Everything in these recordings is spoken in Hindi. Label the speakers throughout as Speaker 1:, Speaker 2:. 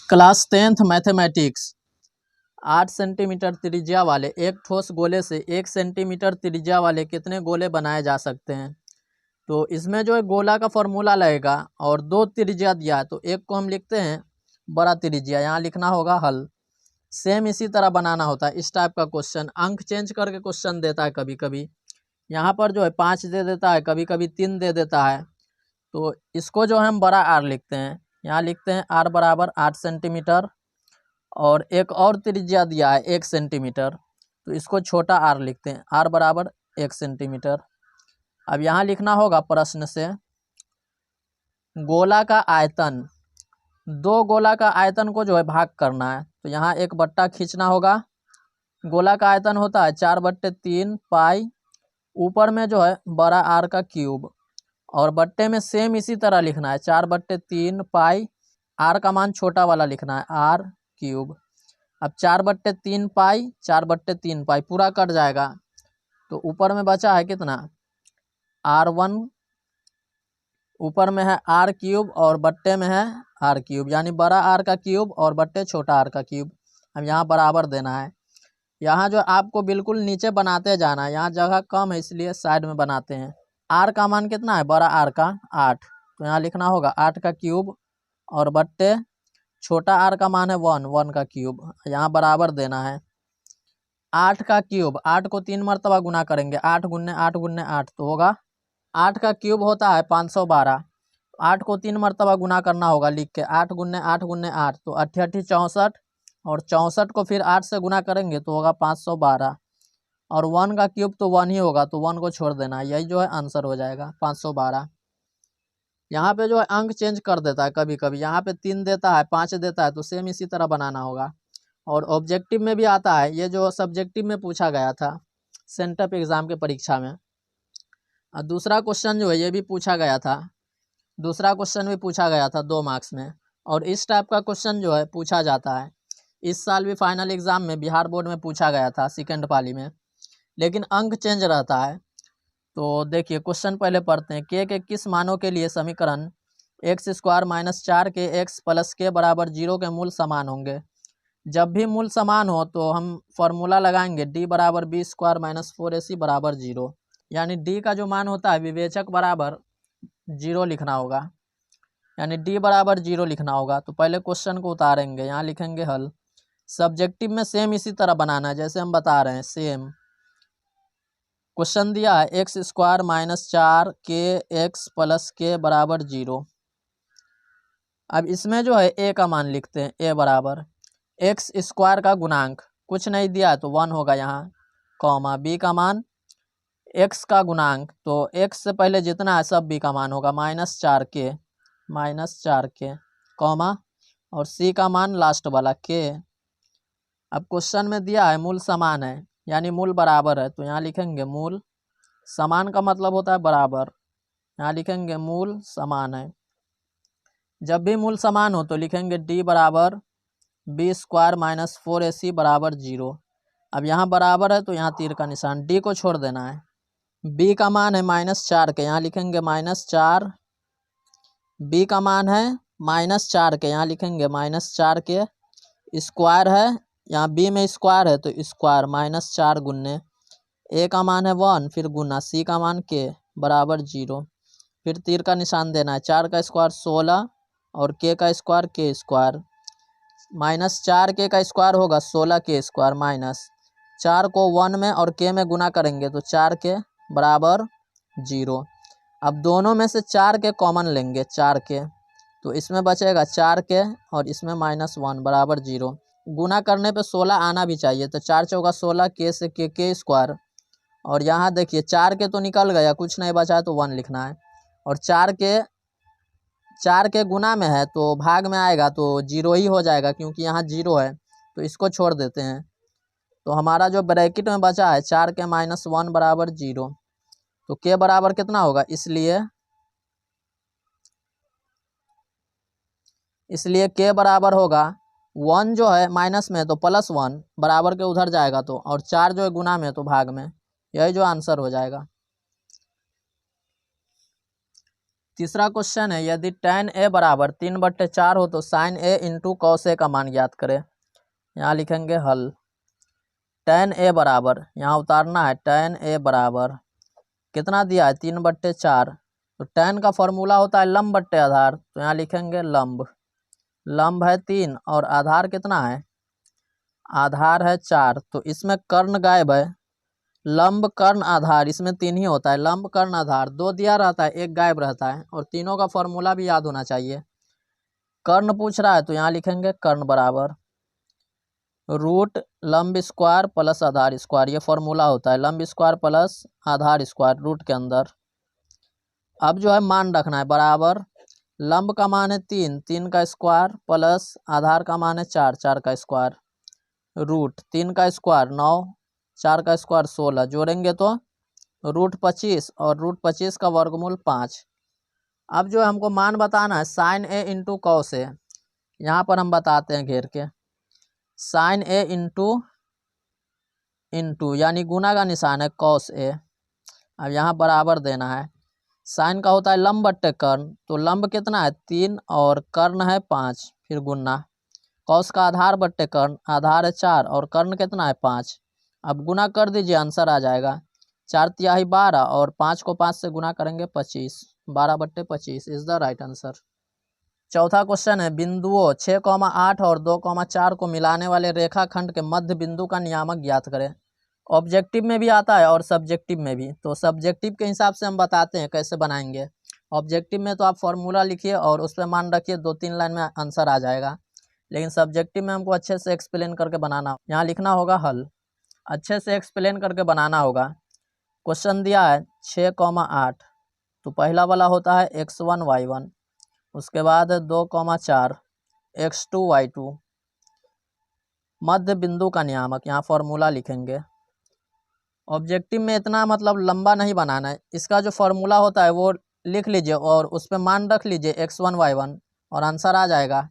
Speaker 1: क्लास 10th मैथमेटिक्स 8 सेंटीमीटर त्रिज्या वाले एक ठोस गोले से 1 सेंटीमीटर त्रिज्या वाले कितने गोले बनाए जा सकते हैं। तो इसमें जो है गोला का फॉर्मूला लगेगा और 2 त्रिज्या दिया है तो एक को हम लिखते हैं बड़ा त्रिज्या, यहाँ लिखना होगा हल। सेम इसी तरह बनाना होता है। इस टाइप का क्वेश्चन अंक चेंज करके क्वेश्चन देता है कभी कभी। यहाँ पर जो है 5 दे देता है, कभी कभी 3 दे देता है। तो इसको जो है हम बड़ा आर लिखते हैं। यहाँ लिखते हैं आर बराबर 8 सेंटीमीटर और एक और त्रिज्या दिया है 1 सेंटीमीटर, तो इसको छोटा आर लिखते हैं, आर बराबर 1 सेंटीमीटर। अब यहाँ लिखना होगा प्रश्न से गोला का आयतन, 2 गोला का आयतन को जो है भाग करना है। तो यहाँ एक बट्टा खींचना होगा। गोला का आयतन होता है 4/3 पाई, ऊपर में जो है बड़ा आर का क्यूब और बट्टे में सेम इसी तरह लिखना है 4/3 पाई, आर का मान छोटा वाला लिखना है आर क्यूब। अब 4/3 पाई 4/3 पाई पूरा कट जाएगा तो ऊपर में बचा है कितना R1, ऊपर में है आर क्यूब और बट्टे में है आर क्यूब, यानी बड़ा आर का क्यूब और बट्टे छोटा आर का क्यूब। अब यहाँ बराबर देना है। यहाँ जो आपको बिल्कुल नीचे बनाते जाना है, यहाँ जगह कम है इसलिए साइड में बनाते हैं। आर का मान कितना है बड़ा आर का 8, तो यहाँ लिखना होगा 8 का क्यूब और बट्टे छोटा आर का मान है 1 का क्यूब, यहाँ बराबर देना है। 8 का क्यूब, 8 को 3 मरतबा गुना करेंगे, 8 गुन्ने 8 गुन्ने 8 तो होगा 8 का क्यूब होता है 512। 8 को 3 मरतबा गुना करना होगा लिख के, 8 गुन्ने 8 गुन्ने 8 तो 8 64 और 64 को फिर 8 से गुना करेंगे तो होगा 512 और 1 का क्यूब तो 1 ही होगा तो 1 को छोड़ देना है, यही जो है आंसर हो जाएगा 512। यहाँ पे जो है अंक चेंज कर देता है कभी कभी, यहाँ पे 3 देता है 5 देता है तो सेम इसी तरह बनाना होगा। और ऑब्जेक्टिव में भी आता है, ये जो सब्जेक्टिव में पूछा गया था सेंटअप एग्जाम के परीक्षा में। और दूसरा क्वेश्चन जो है ये भी पूछा गया था, दूसरा क्वेश्चन भी पूछा गया था 2 मार्क्स में। और इस टाइप का क्वेश्चन जो है पूछा जाता है। इस साल भी फाइनल एग्जाम में बिहार बोर्ड में पूछा गया था सेकेंड पाली में, लेकिन अंक चेंज रहता है। तो देखिए क्वेश्चन पहले पढ़ते हैं। के किस मानों के लिए समीकरण x² - 4 के x + k बराबर 0 के मूल समान होंगे। जब भी मूल समान हो तो हम फॉर्मूला लगाएंगे d बराबर b² - 4ac बराबर 0, यानी d का जो मान होता है विवेचक बराबर 0 लिखना होगा, यानी d बराबर 0 लिखना होगा। तो पहले क्वेश्चन को उतारेंगे, यहाँ लिखेंगे हल। सब्जेक्टिव में सेम इसी तरह बनाना है जैसे हम बता रहे हैं सेम। क्वेश्चन दिया है x² - 4 के x + k बराबर 0। अब इसमें जो है a का मान लिखते हैं, a बराबर x² का गुणांक कुछ नहीं दिया है तो 1 होगा यहाँ, कॉमा b का मान x का गुणांक, तो x से पहले जितना है सब b का मान होगा -4k कॉमा और c का मान लास्ट वाला k। अब क्वेश्चन में दिया है मूल समान है यानी मूल बराबर है, तो यहाँ लिखेंगे मूल समान का मतलब होता है बराबर, यहाँ लिखेंगे मूल समान है। जब भी मूल समान हो तो लिखेंगे d बराबर b² - 4ac बराबर 0। अब यहाँ बराबर है तो यहाँ तीर का निशान, d को छोड़ देना है। b का मान है -4 के, यहाँ लिखेंगे -4, b का मान है -4 के, यहाँ लिखेंगे -4 के, स्क्वायर है यहाँ b में स्क्वायर है तो स्क्वायर -4 गुन्ने a का मान है 1 फिर गुना c का मान k बराबर 0, फिर तीर का निशान देना है। 4 का स्क्वायर 16 और k का स्क्वायर k², -4k का स्क्वायर होगा 16k² माइनस 4 को 1 में और k में गुना करेंगे तो 4k बराबर 0। अब दोनों में से 4k कॉमन लेंगे 4k, तो इसमें बचेगा 4k और इसमें -1 बराबर 0। गुना करने पे 16 आना भी चाहिए, तो 4 चौका 16 k से k² और यहाँ देखिए 4k तो निकल गया, कुछ नहीं बचा तो 1 लिखना है। और 4k गुना में है तो भाग में आएगा तो 0 ही हो जाएगा, क्योंकि यहाँ 0 है तो इसको छोड़ देते हैं। तो हमारा जो ब्रैकेट में बचा है 4k - 1 बराबर 0, तो k बराबर कितना होगा, इसलिए k बराबर होगा 1 जो है माइनस में तो +1 बराबर के उधर जाएगा तो, और 4 जो है गुना में तो भाग में, यही जो आंसर हो जाएगा। तीसरा क्वेश्चन है, यदि tan a बराबर 3/4 हो तो sin a into cos a का मान ज्ञात करें। यहाँ लिखेंगे हल। tan a बराबर, यहाँ उतारना है, tan a बराबर कितना दिया है 3/4, तो tan का फॉर्मूला होता है लंब बट्टे आधार, तो यहाँ लिखेंगे लंब। लंब है 3 और आधार कितना है, आधार है 4, तो इसमें कर्ण गायब है। लंब कर्ण आधार इसमें 3 ही होता है, लंब कर्ण आधार 2 दिया रहता है, 1 गायब रहता है, और तीनों का फॉर्मूला भी याद होना चाहिए। कर्ण पूछ रहा है तो यहाँ लिखेंगे कर्ण बराबर रूट लंब स्क्वायर प्लस आधार स्क्वायर, ये फॉर्मूला होता है लंब स्क्वायर प्लस आधार स्क्वायर रूट के अंदर। अब जो है मान रखना है बराबर, लंब का मान है 3, 3 का स्क्वायर प्लस आधार का मान है 4, 4 का स्क्वायर, रूट 3 का स्क्वायर 9, 4 का स्क्वायर 16, जोड़ेंगे तो रूट 25 और रूट 25 का वर्गमूल 5। अब जो है हमको मान बताना है sign A into cos A, यहाँ पर हम बताते हैं घेर के, साइन ए इंटू यानी गुना का निशान है कॉस ए। अब यहाँ बराबर देना है, साइन का होता है लंब बट्टे कर्ण, तो लंब कितना है 3 और कर्ण है 5, फिर गुना। कॉस का आधार बट्टे कर्ण, आधार है 4 और कर्ण कितना है 5। अब गुना कर दीजिए, आंसर आ जाएगा 4 तिहाई 12 और 5 को 5 से गुना करेंगे 25, 12/25 इज द राइट आंसर। चौथा क्वेश्चन है, बिंदुओं 6,8 और 2,4 को मिलाने वाले रेखाखंड के मध्य बिंदु का नियामक ज्ञात करें। ऑब्जेक्टिव में भी आता है और सब्जेक्टिव में भी, तो सब्जेक्टिव के हिसाब से हम बताते हैं कैसे बनाएंगे। ऑब्जेक्टिव में तो आप फॉर्मूला लिखिए और उस पर मान रखिए, 2-3 लाइन में आंसर आ जाएगा, लेकिन सब्जेक्टिव में हमको अच्छे से एक्सप्लेन करके बनाना, यहाँ लिखना होगा हल, अच्छे से एक्सप्लेन करके बनाना होगा। क्वेश्चन दिया है 6,8, तो पहला वाला होता है x1 y1, उसके बाद 2,4 x2 y2, मध्य बिंदु का नियामक, यहाँ फॉर्मूला लिखेंगे। ऑब्जेक्टिव में इतना मतलब लंबा नहीं बनाना है, इसका जो फॉर्मूला होता है वो लिख लीजिए और उस पर मान रख लीजिए x1 y1 और आंसर आ जाएगा।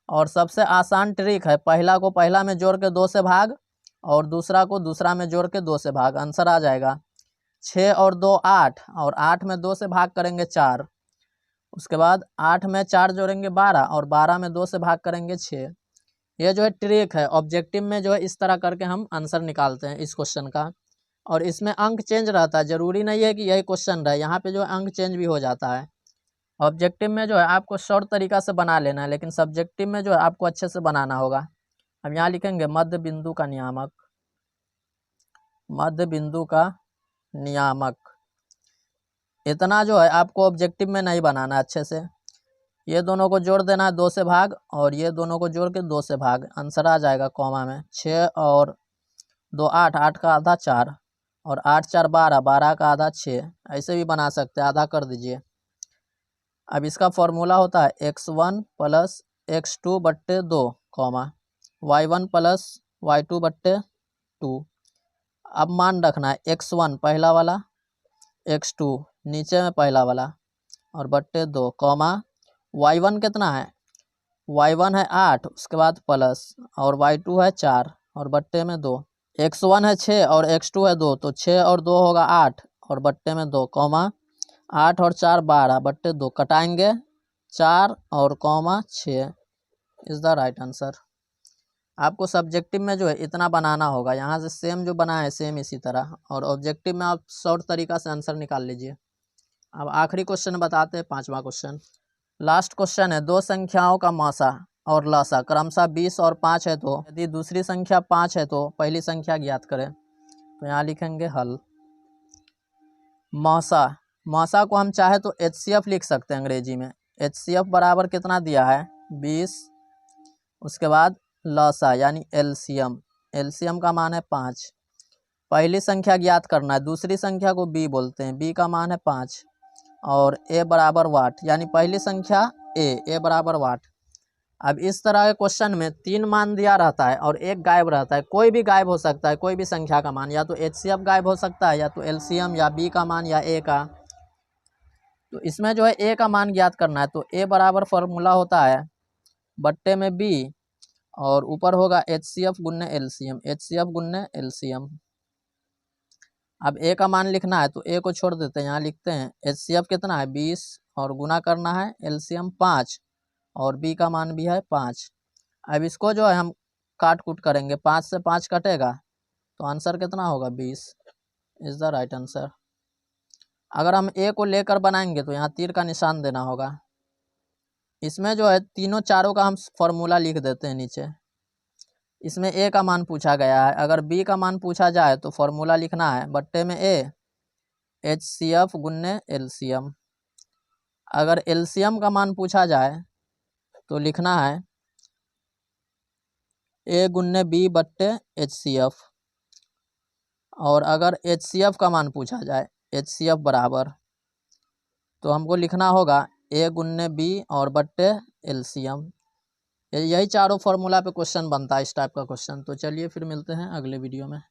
Speaker 1: और सबसे आसान ट्रिक है, पहला को पहला में जोड़ के 2 से भाग और दूसरा को दूसरा में जोड़ के 2 से भाग, आंसर आ जाएगा। 6 और 2 8 और 8 में 2 से भाग करेंगे 4, उसके बाद 8 में 4 जोड़ेंगे 12 और 12 में 2 से भाग करेंगे 6। ये जो है ट्रिक है, ऑब्जेक्टिव में जो है इस तरह करके हम आंसर निकालते हैं इस क्वेश्चन का। और इसमें अंक चेंज रहता है, जरूरी नहीं है कि यही क्वेश्चन रहे, यहाँ पे जो है अंक चेंज भी हो जाता है। ऑब्जेक्टिव में जो है आपको शॉर्ट तरीका से बना लेना है, लेकिन सब्जेक्टिव में जो है आपको अच्छे से बनाना होगा। अब यहाँ लिखेंगे मध्य बिंदु का नियामक, मध्य बिंदु का नियामक, इतना जो है आपको ऑब्जेक्टिव में नहीं बनाना अच्छे से। ये दोनों को जोड़ देना है 2 से भाग और ये दोनों को जोड़ के 2 से भाग, आंसर आ जाएगा कॉमा में। 6 और 2 8, 8 का आधा 4 और 8 4 12, 12 का आधा 6, ऐसे भी बना सकते हैं, आधा कर दीजिए। अब इसका फॉर्मूला होता है x1 plus x2/2 comma y1 plus y2/2। अब मान रखना है x1 पहला वाला, x2 नीचे में पहला वाला और बट्टे 2 कॉमा y1 कितना है, y1 है 8, उसके बाद प्लस और y2 है 4 और बट्टे में 2, x1 है 6 और x2 है 2, तो 6 और 2 होगा 8 और बट्टे में 2 कॉमा 8 और 4 12 बट्टे 2, कटाएंगे 4 और comma 6 is the right answer. आपको सब्जेक्टिव में जो है इतना बनाना होगा, यहाँ से सेम जो बना है सेम इसी तरह, और ऑब्जेक्टिव में आप शॉर्ट तरीका से आंसर निकाल लीजिए। अब आखिरी क्वेश्चन बताते हैं, 5वां क्वेश्चन, लास्ट क्वेश्चन है, 2 संख्याओं का मौसा और लसा क्रमशः 20 और 5 है, तो यदि दूसरी संख्या 5 है तो पहली संख्या ज्ञात करें। तो यहाँ लिखेंगे हल। मौसा, मौसा को हम चाहे तो HCF लिख सकते हैं अंग्रेजी में। HCF बराबर कितना दिया है 20, उसके बाद लसा यानी LCM, LCM का मान है 5। पहली संख्या ज्ञात करना है, दूसरी संख्या को B बोलते हैं, B का मान है 5 और A बराबर वाट, यानी पहली संख्या A बराबर वाट। अब इस तरह के क्वेश्चन में 3 मान दिया रहता है और 1 गायब रहता है, कोई भी गायब हो सकता है, कोई भी संख्या का मान, या तो HCF गायब हो सकता है या तो LCM या B का मान या A का। तो इसमें जो है A का मान ज्ञात करना है, तो A बराबर फॉर्मूला होता है बट्टे में B और ऊपर होगा HCF गुन्ने LCM, HCF गुन्ने LCM। अब A का मान लिखना है तो A को छोड़ देते हैं, यहाँ लिखते हैं HCF कितना है 20 और गुना करना है एलसीएम 5 और बी का मान भी है 5। अब इसको जो है हम काट कूट करेंगे, 5 से 5 कटेगा तो आंसर कितना होगा 20 इज द राइट आंसर। अगर हम ए को लेकर बनाएंगे तो यहाँ तीर का निशान देना होगा। इसमें जो है तीनों चारों का हम फॉर्मूला लिख देते हैं नीचे। इसमें ए का मान पूछा गया है, अगर बी का मान पूछा जाए तो फॉर्मूला लिखना है बट्टे में ए HCF गुन्ने एलसीएम। अगर एलसीएम का मान पूछा जाए तो लिखना है ए गुन्ने बी बट्टे HCF। और अगर HCF का मान पूछा जाए HCF बराबर तो हमको लिखना होगा ए गुन्ने बी और बट्टे एलसीएम। यही चारों फॉर्मूला पे क्वेश्चन बनता है इस टाइप का क्वेश्चन। तो चलिए फिर मिलते हैं अगले वीडियो में।